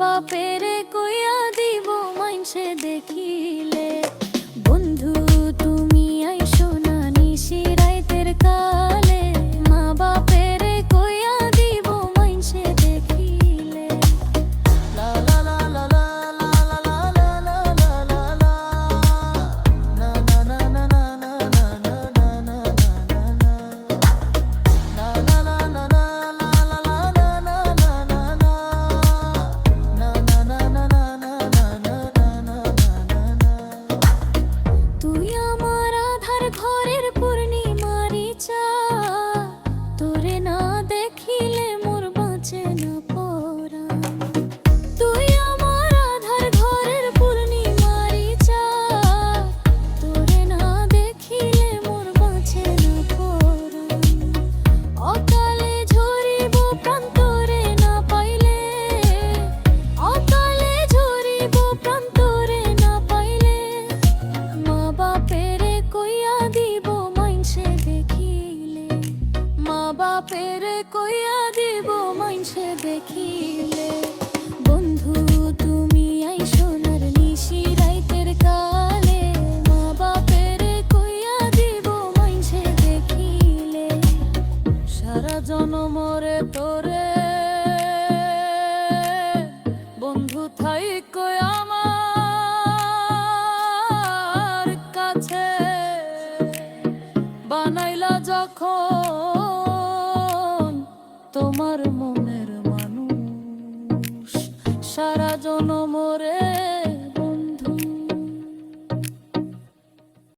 বাপেরে কইয়া দিব মাইনসে দেখিলে, বন্ধু তুমি আইসো না নিশি রাইতের কালে, মা বাপেরে কইয়া দিব মাইনসে দেখিলে। লা লা লা লা লা লা লা লা লা লা লা লা, না না না না না না না না না না না, না না না না না লা লা লা না না না না না, না না না না না না না না না না। তুই আমার আধার ঘরের পূর্ণিমারি চাঁদ, তোরে না দেখিলে মোর বাঁচে না পরাণ। তুই আমার আধার ঘরের পূর্ণিমারি চাঁদ, তোরে না দেখিলে মোর বাঁচে না পরাণ। অকালে ঝরিব প্রাণ তোরে না পাইলে, অকালে ঝরিব প্রাণ তোরে না পাইলে, মা বাপেরে কইয়া দিব মাইনসে দেখিলে, মা বাপেরে কইয়া দিব মাইনসে দেখিলে। বন্ধু তুমি আইসো না নিশি রাইতের কালে, মা বাপেরে কইয়া দিব মাইনসে দেখিলে। সারা জনমরে তোরে বন্ধু থাইকো আমার কাছে, বানাইলা যখন তোমার মনের মানুষ, সারা জনম